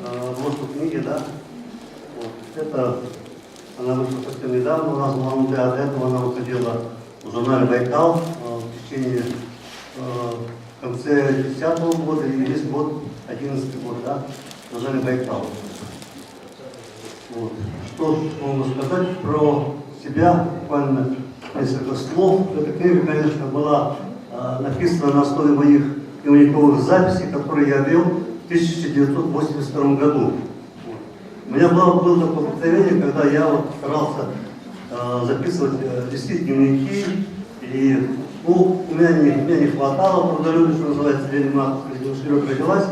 обложку книги, да. Вот. Это она вышла совсем недавно у нас в Улан-Удэ, а до этого она выходила в журнале «Байкал» в течение в конце 10-го года и весь год, 11-й год, да, в журнале «Байкал». Вот. Что могу сказать про себя, буквально несколько слов. Эта книга, конечно, была написана на основе моих дневниковых записей, которые я вел в 1982 году. Вот. У меня было такое представление, когда я вот старался записывать, вести дневники, и у меня не хватало трудолюбия, что называется, Шлёк родилась,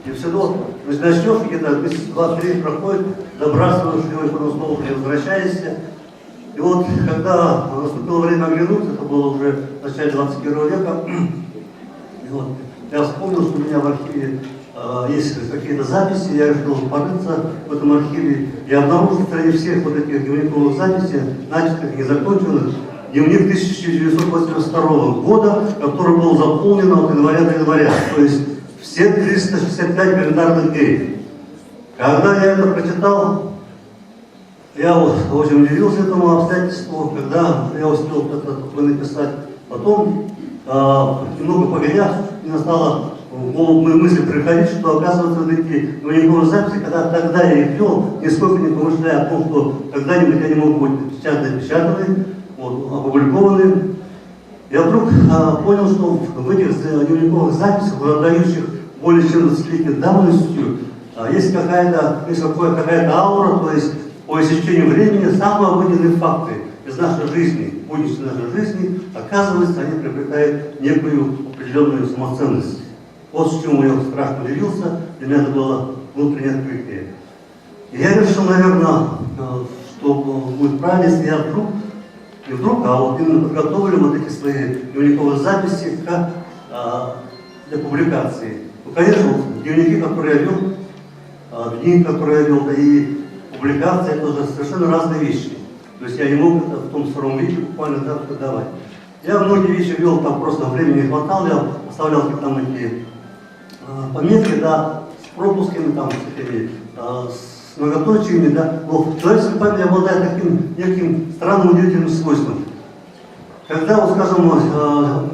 и все равно, то есть начнешь где-то месяц, 2-3 проходит, добрасываешь его, и потом снова не возвращаешься. И вот, когда наступило время оглянуться, это было уже в начале 21 века, и вот, я вспомнил, что у меня в архиве есть какие-то записи, я решил порыться в этом архиве, и обнаружил среди всех вот этих дневниковых записей, начатых и незаконченных, дневник 1982 года, который был заполнен от января до января, то есть все 365 календарных дней. Когда я это прочитал, я очень удивился этому обстоятельству, когда я успел это написать. Потом, немного погодя, мне стало в голову мысли приходить, что, оказывается, эти дневниковые записи, когда тогда я их вел, нисколько не помышляя о том, что когда-нибудь они могут быть напечатаны, опубликованы. Я вдруг понял, что в этих дневниковых записях, отдающих более чем 20-летней давностью, есть какая-то аура, то есть по истечению времени самые обыденные факты из нашей жизни, будничной нашей жизни, оказывается, они приобретают некую определенную самоценность. Вот с чему я страшно удивился, для меня это было внутреннее открытие. И я решил, наверное, что будет правильно, если я именно подготовлю вот эти свои дневниковые записи для публикации. Ну, конечно, дневники, которые я вел, книги, которые я вел, да и публикация, это уже совершенно разные вещи. То есть я не мог это в том сыром виде буквально так подавать. Я многие вещи вел, там просто времени не хватало, я оставлял там эти пометки, да, с пропусками, там, с многоточиями, да. Но человеческая память обладает таким неким странным, удивительным свойством. Когда, вот, скажем,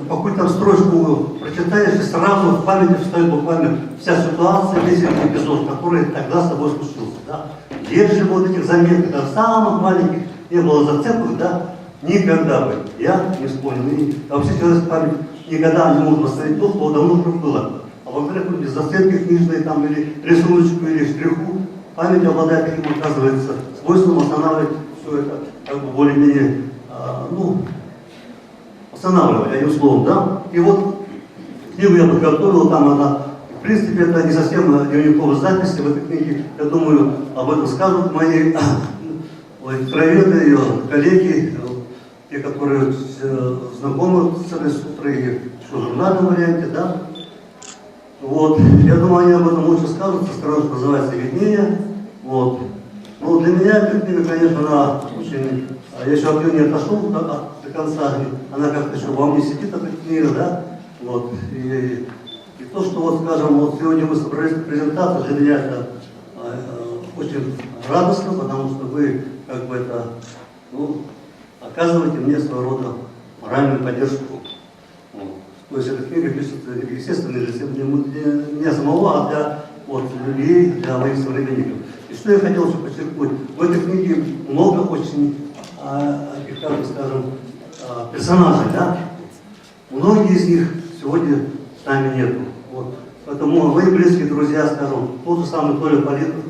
какую-то строчку прочитаешь, и сразу в памяти встает буквально вся ситуация, весь этот эпизод, который тогда с тобой случился. Да. Если вот этих заметок, да, самых маленьких не было зацепок, да, никогда бы я не вспомнил. И вообще человеческая память никогда не может восстановить то, что давно уже было. А благодаря какой-то зацепке книжной, там, или рисуночку, или штриху, память обладает таким, оказывается, свойством восстанавливать все это, как бы более-менее, восстанавливать, одним словом, да. И вот книгу я подготовил, там она, в принципе, это не совсем дневниковые записи, в этой книге, я думаю, об этом скажут мои краеведы, ее коллеги, те, которые знакомы с этой сутрой, еще в журнальном варианте, да. Вот, я думаю, они об этом лучше скажут, со стороны, что называется, виднее. Вот. Но для меня эта книга, конечно, она очень... Я еще от нее не отошел до конца, она как-то еще во мне сидит, эта книга, да. Вот. И то, что, вот, скажем, вот сегодня мы собрались на презентацию, для меня это очень радостно, потому что вы, как бы это, оказываете мне своего рода моральную поддержку. То есть эта книга пишется, естественно, для меня самого, а для людей, для моих современников. И что я хотел еще подчеркнуть, в этой книге много очень, как бы скажем, персонажей, да? Многие из них сегодня с нами нету. Вот. Поэтому мои близкие друзья, скажем, тот же самый Толя Политов,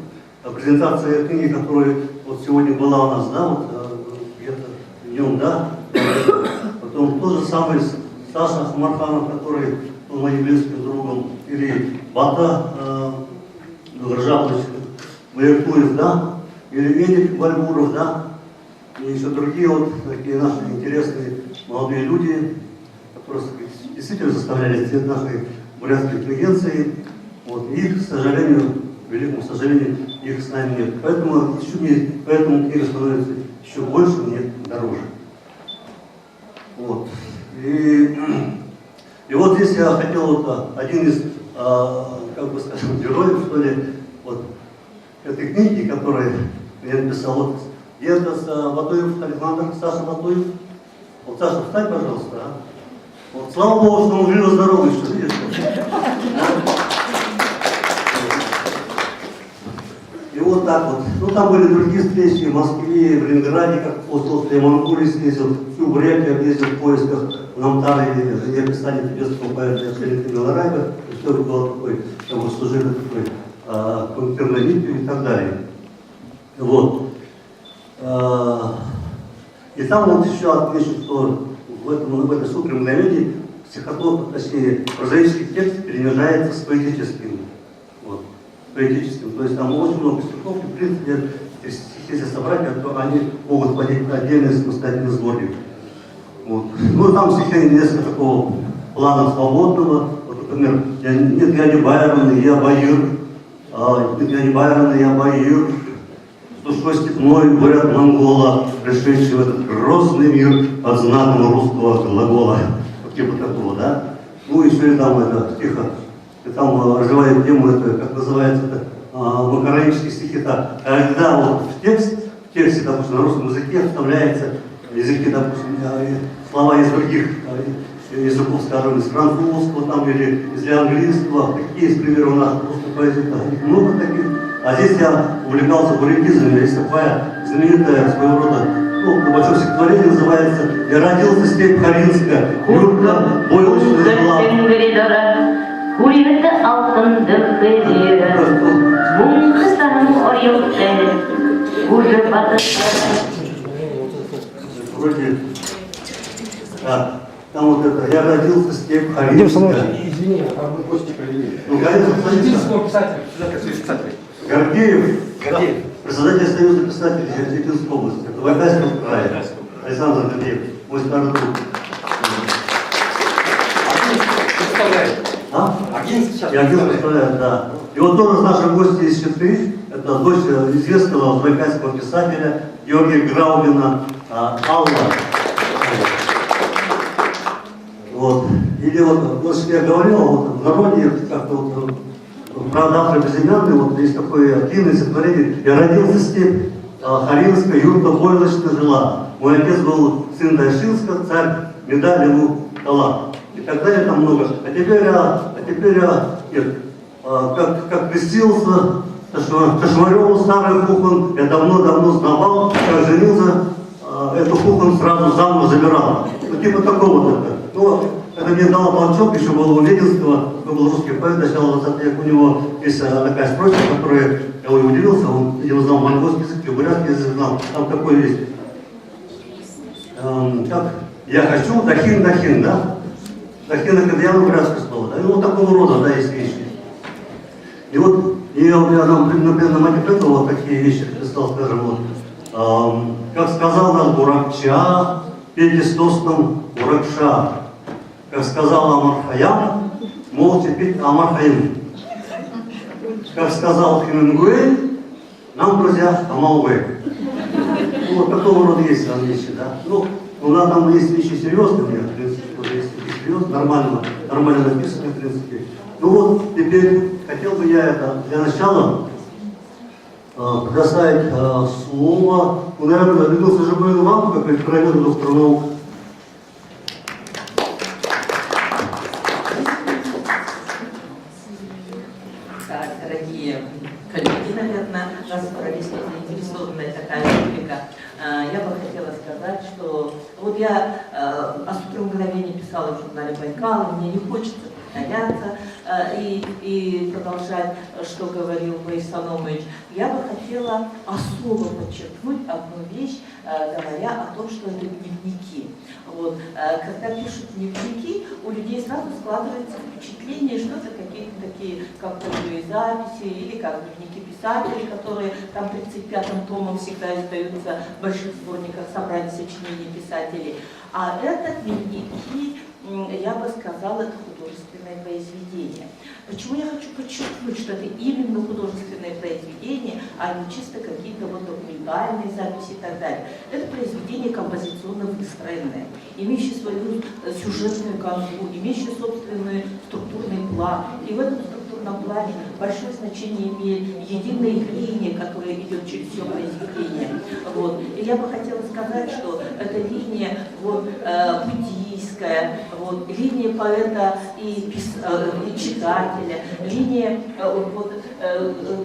презентация книги, которая вот сегодня была у нас, да, вот где-то днем, да? Потом тот же самый Саша Ахмарханов, который был моим близким другом, или Бата Гуржапович Маякуев, да, или Эдик Вальбуров, да, и еще другие вот такие наши интересные молодые люди, которые действительно составляли цвет нашей бурятской интеллигенции. Вот, и их, к сожалению, к великому сожалению, их с нами нет. Поэтому книга становится еще больше, мне дороже. Вот. И вот здесь я хотел один из, как бы скажем, героев, что ли, вот, этой книги, которую я написал. Вот, и это Батуев Александр, Саша Батуев. Вот, Саша, встань, пожалуйста. А? Вот, слава Богу, что он живо-здоровый, что видишь. И вот так вот. Ну, там были другие встречи в Москве, в Ленинграде, как после Монголии съездил, всю Бурятию объездил в поисках Намтара и описание тибетского поэта Шерифа Белорайба. Все это было такой, как бы служили такой контрнавитию и так далее. Вот. И там вот еще отмечу, что в этой сутре мгновении стихотворный, точнее, прозаический текст перемежается с поэтическим. Вот, поэтическим. То есть там очень много стихов, и в принципе, стихи, если собрать, то они могут входить в отдельные самостоятельные сборники. Вот. Ну, там стихи несколько такого плана свободного. Вот, например, нет, я не Байрон, я Баир. Нет, я не Байрон, я Баир. С душой степной говорят монгола, пришедший в этот грозный мир под знаком русского глагола. Вот типа такого, да? Ну, еще и там это стиха. И там развивает тему, это, как называется, это, макаронические стихи. Так, когда вот в тексте, допустим, на русском языке вставляется языки, допустим, слова из других языков, скажем, из французского там, или из английского. Такие есть примеры у нас в русской поэзии, их много таких. А здесь я увлекался бурятизмом, есть такая знаменитая своего рода, ну, большое стихотворение называется «Я родился степь Харинская, юрка, бойлочная жила». Курилды алтынды кыдері, мұң қыздарым ойылды, уже Вроде, да, там вот это, я родился степь Харинская. Извини, там мы гости провели. Ну, конечно, Аргентинского писателя, писатель. Гордеев, председатель Союза писателей Аргентинской области, это Вайкальского края, Александр Гордеев, мой старый друг. А? Я один представляю, да. И вот тоже наши гости из Читы, это дочь известного байкальского писателя Георгия Граубина, Алла. Вот. Или вот, что я говорил, вот в народе как-то вот, правда, автор безымянный, вот есть такое длинное стихотворение. Я родился в степь Харинская, юрта бойлочная жила. Мой отец был сын Дайшинска, царь медаль ему дала. И так далее там много. А теперь нет, как крестился, Кошмареву старый кухон, я давно знавал, как женился, эту кухон сразу замуж забирал. Ну, типа такого это. Ну, это мне дал толчок, еще был у Ленинского, был русский поэт, начало 20 века, у него есть такая строчка, которая, я удивился, он, видимо, знал монгольский язык, и бурятский язык знал, там такое есть. Как? Я хочу, дахин, да? Дахин, это явно бурятское слово, да? И вот такого рода, да, есть вещи. И вот, я, например, на Матипету вот такие вещи писал, скажем, вот, как сказал наш Буракча, пейте с тостом Буракша. Как сказал Амар Хаям, молча пить Амар Хаим. Как сказал Хемингуэй, нам, друзья, Амалвей. Ну, вот такого рода есть там вещи, да. Ну, у нас там есть вещи серьезные, в принципе, тоже есть вещи серьезные, нормально написаны, в принципе. Ну вот, теперь хотел бы я это для начала предоставить слово. Ну, наверное, Людмила Сажибоевна вам, как профессор, доктор наук. Дорогие коллеги, наверное, нас собрались заинтересованная такая публика. Я бы хотела сказать, что вот я о «Сутре мгновения» писала в журнале «Байкал», и мне не хочется повторяться и продолжать, что говорил Борис Саномович. Я бы хотела особо подчеркнуть одну вещь, говоря о том, что это дневники. Вот. Когда пишут дневники, у людей сразу складывается впечатление, что это какие-то такие, как полевые записи, или как дневники писателей, которые там 35-м томом всегда издаются в больших сборниках собраний сочинений писателей. А это дневники, я бы сказала, это художественное произведение. Почему я хочу подчеркнуть, что это именно художественное произведение, а не чисто какие-то вот документальные записи и так далее. Это произведение композиционно выстроенное, имеющее свою сюжетную канву, имеющее собственный структурный план. И в этом структурном архитектурном плане большое значение имеет единая линия, которая идет через все произведение. Вот. И я бы хотела сказать, что эта линия вот, буддийская, вот, линия поэта и читателя, линия, вот,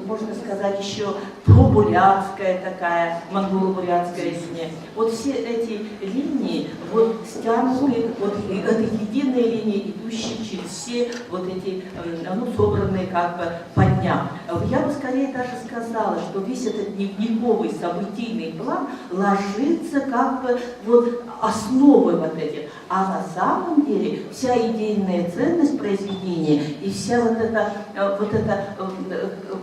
можно сказать, еще пробурятская такая, монголо-бурятская линия. Вот все эти линии вот, стянуты, вот, это единая линия, идущая через все вот эти, ну, собранные как бы по дням. Я бы скорее даже сказала, что весь этот дневниковый событийный план ложится как бы вот основой вот этих. А на самом деле вся идейная ценность произведения и вся вот эта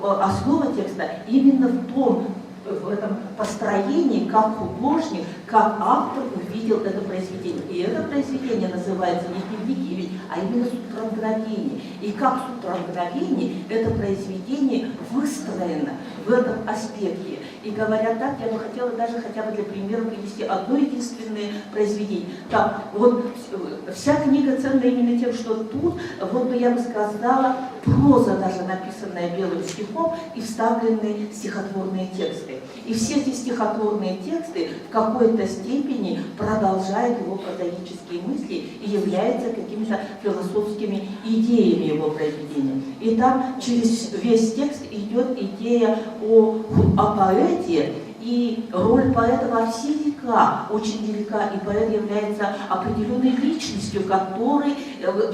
основа текста именно в этом построении, как художник, как автор увидел это произведение. И это произведение называется не дневники, а именно «Сутра мгновений». И как «Сутра мгновений» это произведение выстроено в этом аспекте. И говоря так, я бы хотела даже хотя бы для примера привести одно единственное произведение. Так, вот вся книга ценна именно тем, что тут, вот бы я бы сказала, проза даже написанная белым стихом и вставленные стихотворные тексты. И все эти стихотворные тексты в какой-то степени продолжают его прозаические мысли и являются какими-то философскими идеями его произведения. И там через весь текст идет идея о поэте, и роль поэта во все века очень велика, и поэт является определенной личностью, который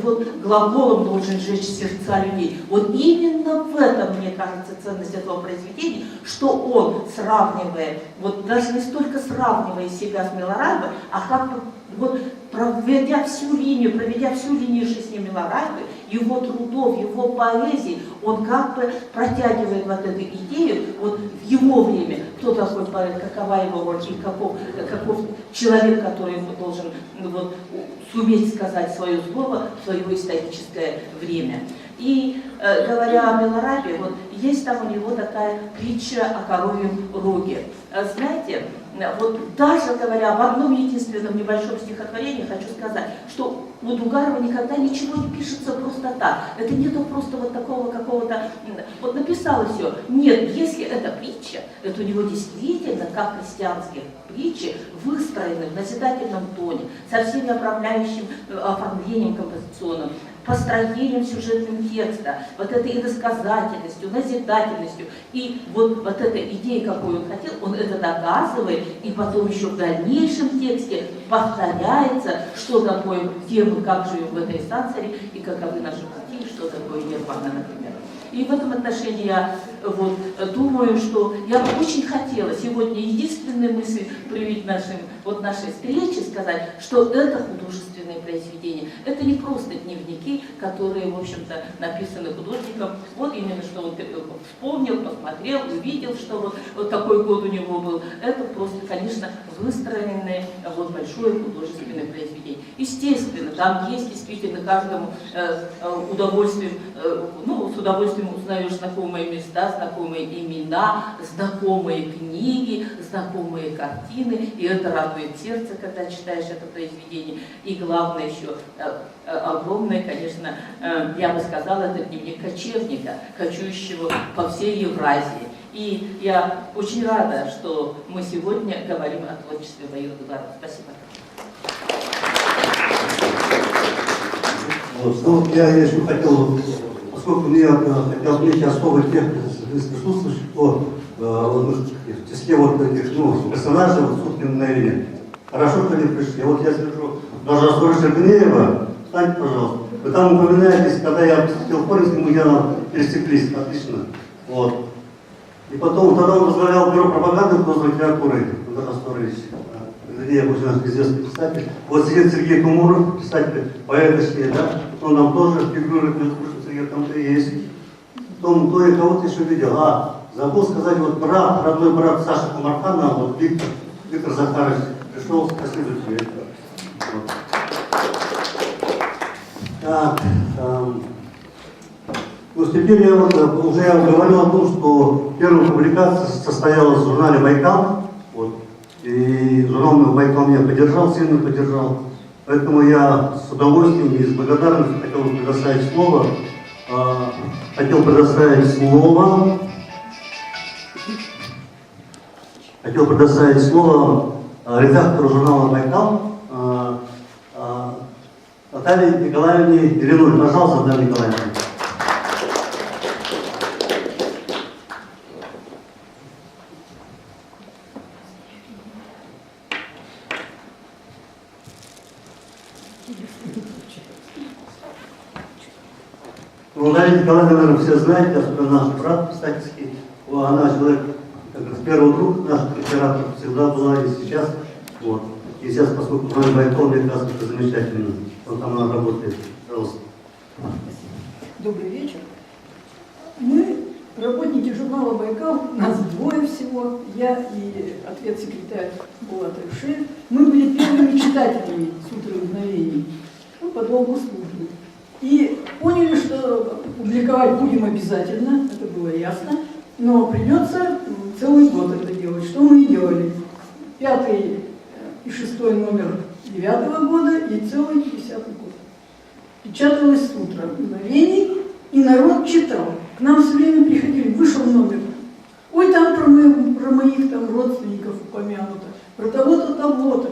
вот, глаголом должен сжечь сердца людей. Вот именно в этом, мне кажется, ценность этого произведения, что он, сравнивая, вот даже не столько сравнивая себя с Милорадовой, а как бы вот проведя всю линию жизни Милорадовой, его трудов, его поэзии, он как бы протягивает вот эту идею, вот в его время, кто такой поэт, какова его роль, и каков человек, который должен вот, суметь сказать свое слово в свое историческое время. И говоря о Милорадове, вот есть там у него такая притча о коровьем роге. Знаете, вот даже говоря об одном единственном небольшом стихотворении, хочу сказать, что у Дугарова никогда ничего не пишется просто так. Это нету просто вот такого какого-то, вот написала все. Нет, если это притча, это у него действительно, как христианские притчи, выстроены в назидательном тоне, со всеми оформлением композиционным, построением сюжетным текста, вот этой иносказательностью, назидательностью. И вот эта идея, какую он хотел, он это доказывает, и потом еще в дальнейшем тексте повторяется, что такое тема, как живем в этой станции, и каковы наши пути, и что такое нирвана, например. И в этом отношении я вот, думаю, что я бы очень хотела сегодня единственной мысль привить нашей встрече, сказать, что это художественное произведение. Это не просто дневники, которые, в общем-то, написаны художником. Вот именно, что он вспомнил, посмотрел, увидел, что вот такой год у него был. Это просто, конечно, выстроенное вот большое художественное произведение. Естественно, там есть действительно каждому удовольствием, с удовольствием узнаешь знакомые места, знакомые имена, знакомые книги, знакомые картины, и это радует сердце, когда читаешь это произведение. И главное еще, огромное, конечно, я бы сказала, это дневник кочевника, кочующего по всей Евразии. И я очень рада, что мы сегодня говорим о творчестве Баиры Дугарова. Спасибо. Вот, я еще хотел, поскольку мне хотел отметить особый тех присутствующих, что в числе вот этих персонажей вот, Суткин на Илье. Хорошо, что они пришли. Вот я скажу, даже Асура Гнеева, встаньте, пожалуйста. Вы там упоминаетесь, когда я посетил Хоринский музей, пересеклись, отлично. Вот. И потом, тогда он возглавлял бюро пропаганды художественной литературы, Асурович. Гнеев, очень известный писатель. Вот сидит Сергей Кумуров, писатель, поэт, да? Он нам тоже фигурирует, Сергей там и есть. Потом, кто я кого-то еще видел. Забыл сказать, вот брат, родной брат Саши Кумархана, вот Виктор Захарович, пришел, спасибо тебе. Вот. Так, теперь я вот уже говорил о том, что первая публикация состоялась в журнале «Байкал». Вот, и журнал «Байкал» меня поддержал, сильно поддержал. Поэтому я с удовольствием и с благодарностью хотел бы предоставить слово Хотел предоставить слово редактору журнала «Байкал» Наталье Николаевне Ереновой. Пожалуйста, Наталья Николаевна. Ну, Наталья Николаевна, наверное, все знаете, особенно наш брат писательский. Она человек, как раз первый друг наш литератор, всегда была и сейчас. Вот. И сейчас, поскольку журнал «Байкал», мне кажется, это замечательно. Он там она работает. Пожалуйста. Добрый вечер. Мы, работники журнала «Байкал», нас двое всего, я и ответ-секретарь Булат Альшеев. Мы были первыми читателями «Сутры мгновений», ну, по долгу службы. И поняли, что публиковать будем обязательно, это было ясно, но придется целый год это делать. Что мы и делали. 5-й и 6-й номер 9-го года и целый 10-й год. Печаталось «Сутра мгновений», и народ читал. К нам все время приходили, вышел номер. Ой, там про моих там родственников упомянуто, про того-то, того-то.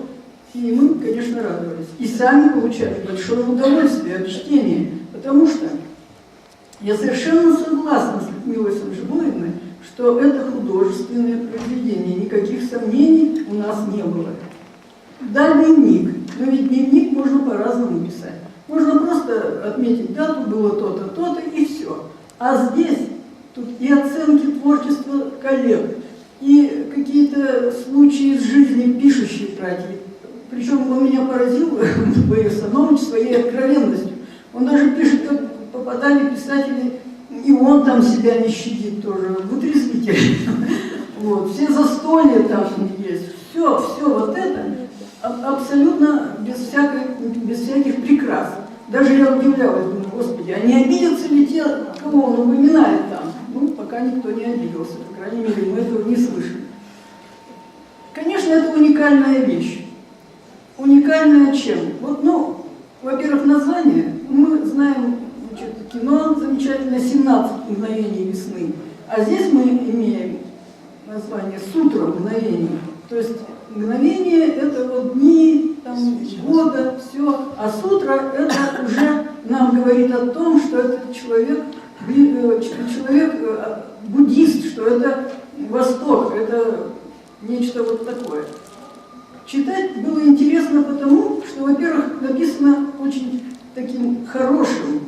И мы, конечно, радовались. И сами получали большое удовольствие от чтения. Потому что я совершенно согласна с Людмилой Санжибоевной, что это художественное произведение. Никаких сомнений у нас не было. Да, дневник. Но ведь дневник можно по-разному писать. Можно просто отметить дату, было то-то, то-то, и все. А здесь тут и оценки творчества коллег, и какие-то случаи из жизни пишущих братьев. Причем он меня поразил, Борис Санович, своей откровенностью. Он даже пишет, как попадали писатели, и он там себя не щадит тоже, вытрезвитель. Вот, все застолья там есть. Все вот это абсолютно без всяких прикрас. Даже я удивлялась, думаю, господи, а не обидятся ли те, кого он упоминает там? Ну, пока никто не обиделся, по крайней мере, мы этого не слышали. Конечно, это уникальная вещь. Уникальная чем? Вот, ну, во-первых, название. Мы знаем, значит, кино замечательное «17 мгновений весны». А здесь мы имеем название «Сутра мгновений». То есть мгновение – это вот дни, там, года, все. А сутра – это уже нам говорит о том, что это человек буддист, что это Восток, это нечто вот такое. Читать было интересно потому, что, во-первых, написано очень таким хорошим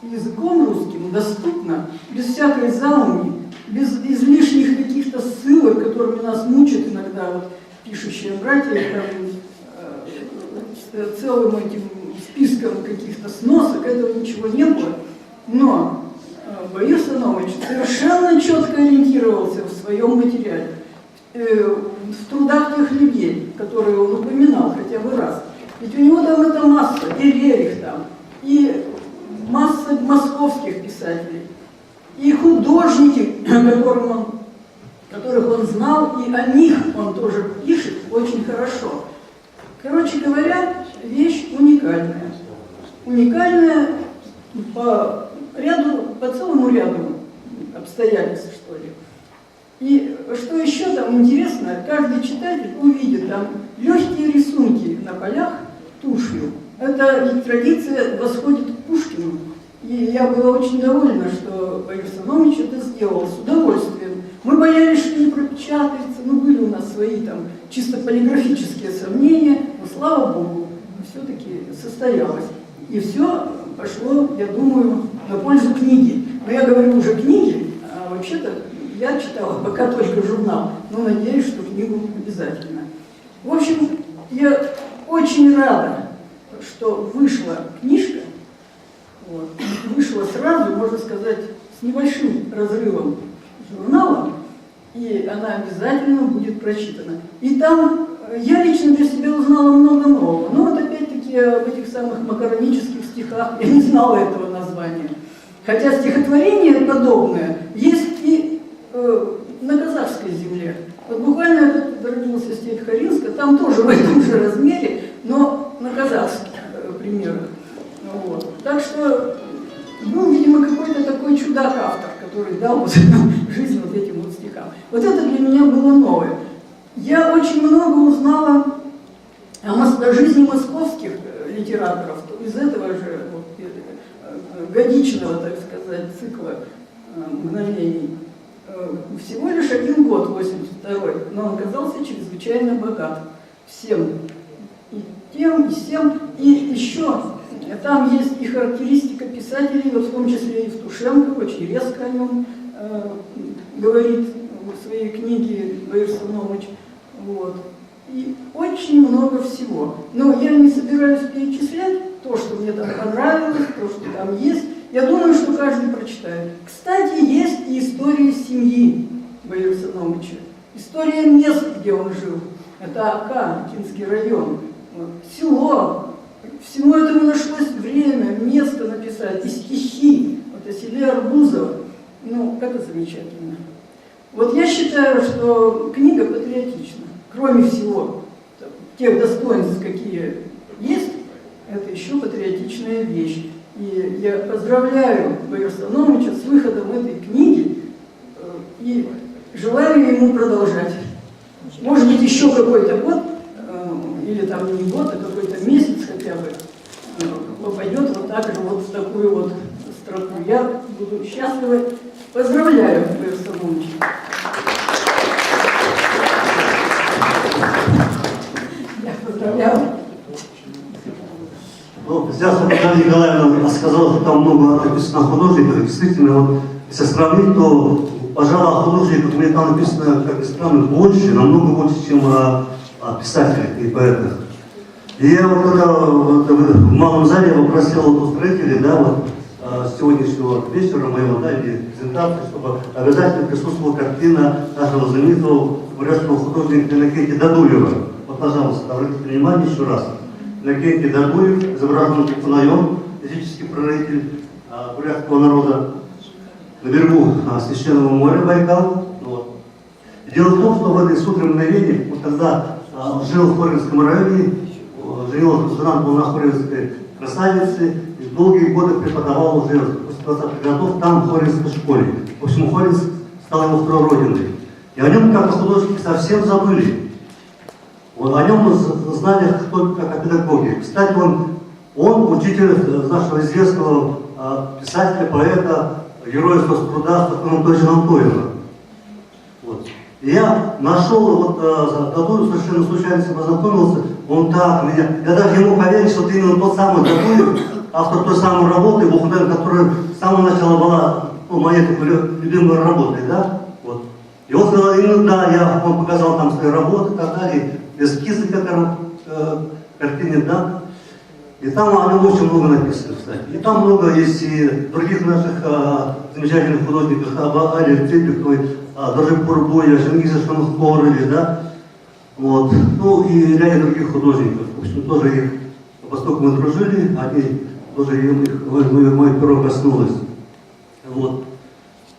языком русским, доступно, без всякой зауми, без излишних каких-то ссылок, которыми нас мучат иногда вот, пишущие братья, там, целым этим списком каких-то сносок, этого ничего не было. Но Борис Санович совершенно четко ориентировался в своем материале. В трудах тех людей, которые он упоминал хотя бы раз. Ведь у него там это масса, и Рерих там, и масса московских писателей, и художники, которых он знал, и о них он тоже пишет очень хорошо. Короче говоря, вещь уникальная. Уникальная по целому ряду обстоятельств, что ли. И что еще там интересно, каждый читатель увидит там легкие рисунки на полях тушью. Это ведь традиция восходит к Пушкину. И я была очень довольна, что Борис Санович это сделал с удовольствием. Мы боялись, что не пропечатается, но были у нас свои там чисто полиграфические сомнения, но слава Богу, все-таки состоялось. И все пошло, я думаю, на пользу книги. Но я говорю уже книги, а вообще-то я читала пока только журнал, но надеюсь, что книгу обязательно. В общем, я очень рада, что вышла книжка. Вот. Вышла сразу, можно сказать, с небольшим разрывом журнала, и она обязательно будет прочитана. И там я лично для себя узнала много нового. Но вот опять-таки в этих самых макаронических стихах я не знала этого названия. Хотя стихотворение подобное есть и на казахской земле. Вот буквально этот родился степь Харинска, там тоже в этом же размере, но на казахских примерах. Вот. Так что был, видимо, какой-то Вот это для меня было новое. Я очень много узнала о жизни московских литераторов, из этого же годичного, так сказать, цикла мгновений. Всего лишь 1 год, 82-й, но он оказался чрезвычайно богат всем. И тем, и всем. И еще там есть и характеристика писателей, вот в том числе и Евтушенко, очень резко о нем говорит в своей книге Бориса Номыч. Вот. И очень много всего. Но я не собираюсь перечислять то, что мне там понравилось, то, что там есть. Я думаю, что каждый прочитает. Кстати, есть и история семьи Бориса Номыча. История мест, где он жил. Это Ака, Кинский район. Вот. Село. Всему этому нашлось время, место написать. И стихи. Вот о селе Арбузово. Ну, это замечательно. Вот я считаю, что книга патриотична. Кроме всего, тех достоинств, какие есть, это еще патриотичная вещь. И я поздравляю Бориса Номыча с выходом этой книги и желаю ему продолжать. Может быть, еще какой-то год, или там не год, а какой-то месяц хотя бы, попадет вот так же вот в такую вот строку. Я буду счастлива. Поздравляю Бориса Номыча. Я поздравляю. Ну, сейчас Наталья Николаевна сказала, что там много написано о художниках. Действительно, вот, если сравнить, то, пожалуй, о художниках мне там написано, как ни странно, больше, намного больше, чем о писателях и поэтах. И я вот когда в малом зале попросил вот устроителей, да, вот, сегодняшнего вечера моего, да, или презентации, чтобы обязательно присутствовала картина нашего знаменитого бурятского художника Иннокентия Дадуева. Вот, пожалуйста, обратите внимание еще раз. Иннокентий Дадуев, изображен Купанаем, физический прародитель бурятского народа, на берегу священного моря Байкал. Вот. Дело в том, что в этой сутре мгновении, вот когда жил в Хоринском районе, жена была на Хоринской красавице, и долгие годы преподавал уже после 20-х годов там, в Хоринской школе. В общем, Хоринск стал его второй родиной. И о нем, как о художнике, совсем забыли. Вот, о нем знали только как о педагоге. Кстати, он учитель нашего известного писателя, поэта, героя соцтруда Анатолия Антонова. Вот. И я нашел, вот Дадуев, совершенно случайно с ним познакомился, он так меня, я даже не мог поверить, что это именно тот самый Дадуев, автор той самой работы, Бухуден, которая с самого начала была моей такой любимой работой, да? Вот. И он сказал, именно да, он показал там свои работы и так далее, эскизы к картине, да? И там о нем очень много написано, кстати. И там много есть и других наших замечательных художников, об Али Цепиковой, даже Пурбой, о Чингизе Шамхорове, да? Вот. Ну и ряде других художников. В общем, тоже их, поскольку мы дружили, они тоже мое перо коснулось. Вот.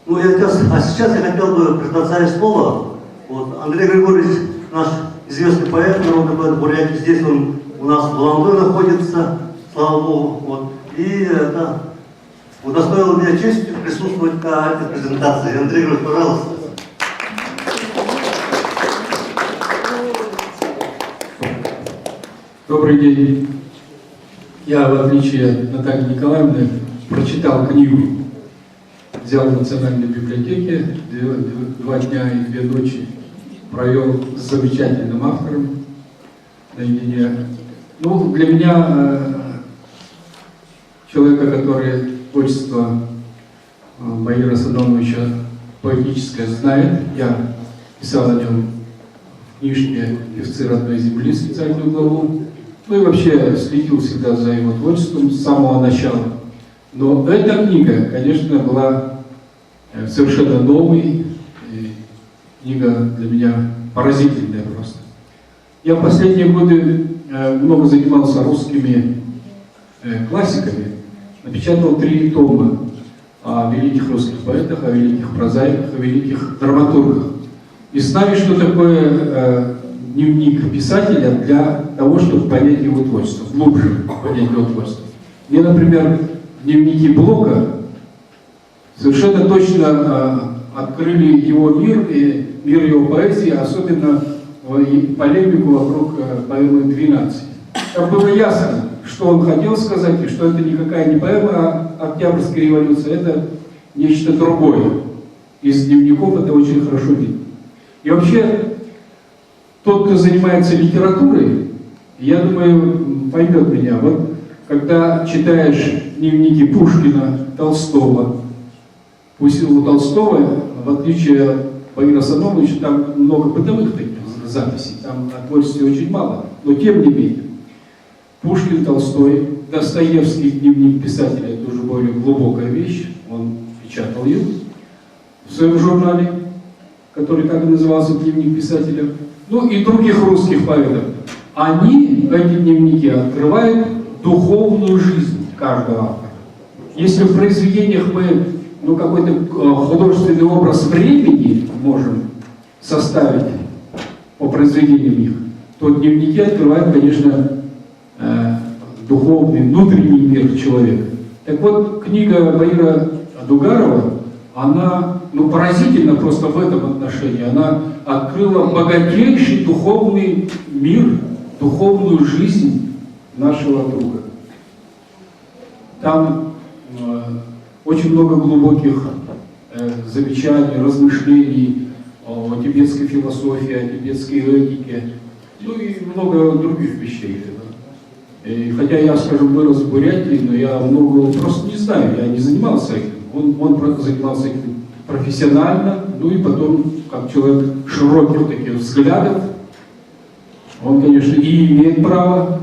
Ну, сейчас я хотел бы предоставить слово. Вот. Андрей Григорьевич, наш известный поэт, народный поэт Бурятии, здесь он у нас в Баландой находится, слава Богу. Вот. И это удостоило меня честью присутствовать на этой презентации. Андрей Григорьевич, пожалуйста. Добрый день. Я, в отличие от Натальи Николаевны, прочитал книгу. Взял в Национальной библиотеке, 2 дня и 2 ночи провел с замечательным автором наедине. Ну, для меня, человека, который творчество Бориса Номыча поэтическое знает, я писал о нем в книжке «Певцы родной земли» специальную главу. Ну и вообще следил всегда за его творчеством с самого начала. Но эта книга, конечно, была совершенно новой. Книга для меня поразительная просто. Я в последние годы много занимался русскими классиками. Напечатал 3 тома о великих русских поэтах, о великих прозаиках, о великих драматургах. И знаю, что такое дневник писателя для того, чтобы понять его творчество, глубже понять его творчество. Мне, например, дневники Блока совершенно точно открыли его мир и мир его поэзии, особенно полемику вокруг поэмы «12». Там было ясно, что он хотел сказать, и что это никакая не поэма, а Октябрьская революция, это нечто другое. Из дневников это очень хорошо видно. И вообще, тот, кто занимается литературой, я думаю, поймет меня. Вот когда читаешь дневники Пушкина, Толстого, пусть у Толстого, в отличие от Баира Садовича, там много бытовых таких записей, там о творчестве очень мало, но тем не менее. Пушкин, Толстой, Достоевский, дневник писателя, это уже более глубокая вещь, он печатал ее в своем журнале, который так и назывался «Дневник писателя», ну и других русских поэтов. Они, эти дневники, открывают духовную жизнь каждого автора. Если в произведениях мы какой-то художественный образ времени можем составить по произведениям их, то дневники открывают, конечно, духовный, внутренний мир человека. Так вот, книга Баира Дугарова, она поразительна просто в этом отношении. Она открыла богатейший духовный мир, духовную жизнь нашего друга. Там очень много глубоких замечаний, размышлений о тибетской философии, о тибетской этике, ну и много других вещей. И хотя я, скажем, вырос в Бурятии, но я много просто не знаю, я не занимался этим. Он занимался этим профессионально, ну и потом, как человек широких таких взглядов, он, конечно, и имеет право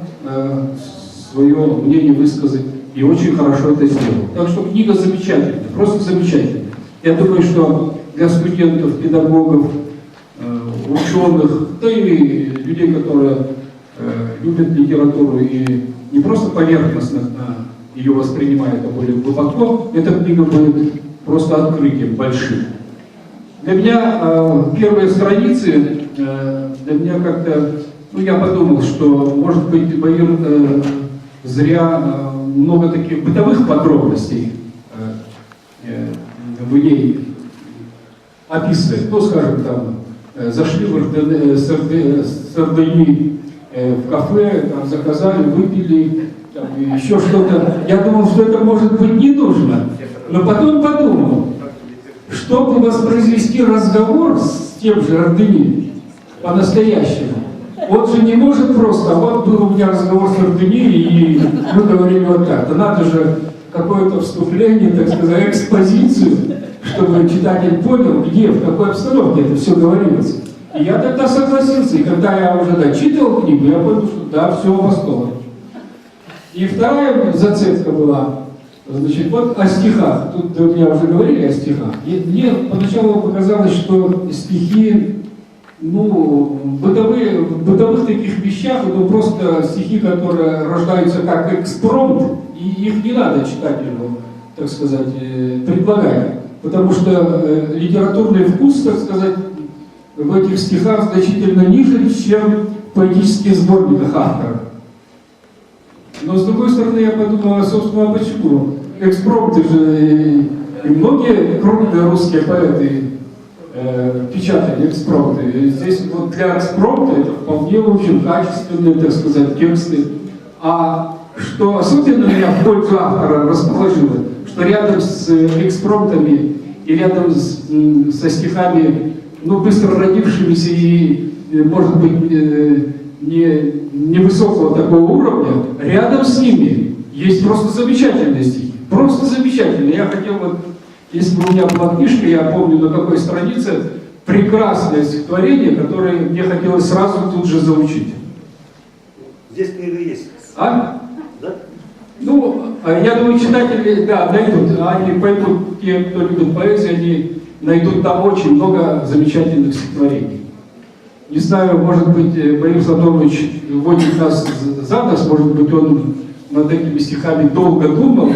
свое мнение высказать, и очень хорошо это сделал. Так что книга замечательная, просто замечательная. Я думаю, что для студентов, педагогов, ученых, да и людей, которые любят литературу и не просто поверхностно ее воспринимают, а более глубоко, эта книга будет просто открытием большим. Для меня первые страницы, для меня как-то, я подумал, что, может быть, Баир зря много таких бытовых подробностей в ней описывает. Ну, скажем, там, зашли с Ордени в кафе, там, заказали, выпили, там, еще что-то. Я думал, что это может быть не нужно, но потом подумал, чтобы воспроизвести разговор с тем же Ордени по-настоящему, он же не может просто, вот был у меня разговор с Ордени, и мы говорили вот так, да надо же какое-то вступление, так сказать, экспозицию, чтобы читатель понял, где, в какой обстановке это все говорилось. И я тогда согласился, и когда я уже дочитывал книгу, я понял, что да, все восторг. И вторая зацепка была, значит, вот о стихах. Тут у меня уже говорили о стихах. И мне поначалу показалось, что стихи, в бытовых таких вещах, просто стихи, которые рождаются как экспромт, и их не надо читателю, так сказать, предлагать. Потому что литературный вкус, так сказать, в этих стихах значительно ниже, чем в поэтических сборниках автора. Но с другой стороны, я подумал, собственно, почему? Экспромты же и многие крупные русские поэты печатали экспромты. Здесь вот для экспромта это вполне, в общем, качественные, так сказать, тексты. А что особенно меня в пользу автора расположило, что рядом с экспромтами и рядом со стихами, быстро родившимися и, может быть, невысокого такого уровня, рядом с ними есть просто замечательные стихи. Просто замечательные. Я хотел если бы у меня была книжка, я помню, на какой странице, прекрасное стихотворение, которое мне хотелось сразу тут же заучить. Здесь книга есть. А? Да? Я думаю, читатели, да, найдут. Они поймут, те, кто любит поэзию, они найдут там очень много замечательных стихотворений. Не знаю, может быть, Баир Садович вводит нас за нос, может быть, он над этими стихами долго думал,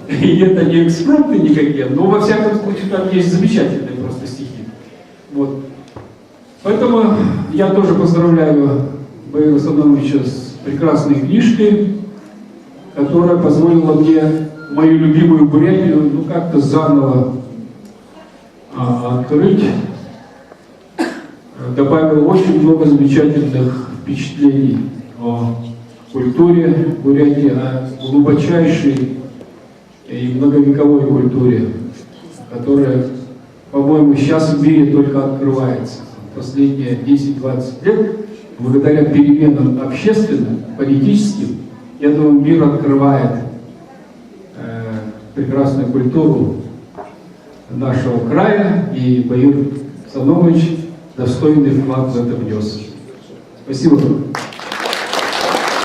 и это не экспромты никакие, но во всяком случае там есть замечательные просто стихи. Вот. Поэтому я тоже поздравляю Баира Садовича с прекрасной книжкой, которая позволила мне мою любимую Бурятию как-то заново открыть, добавил очень много замечательных впечатлений о культуре Бурятии, о глубочайшей и многовековой культуре, которая, по-моему, сейчас в мире только открывается. Последние 10-20 лет, благодаря переменам общественным, политическим, я думаю, мир открывает прекрасную культуру нашего края, и Баир Сономович достойный вклад в это внес. Спасибо.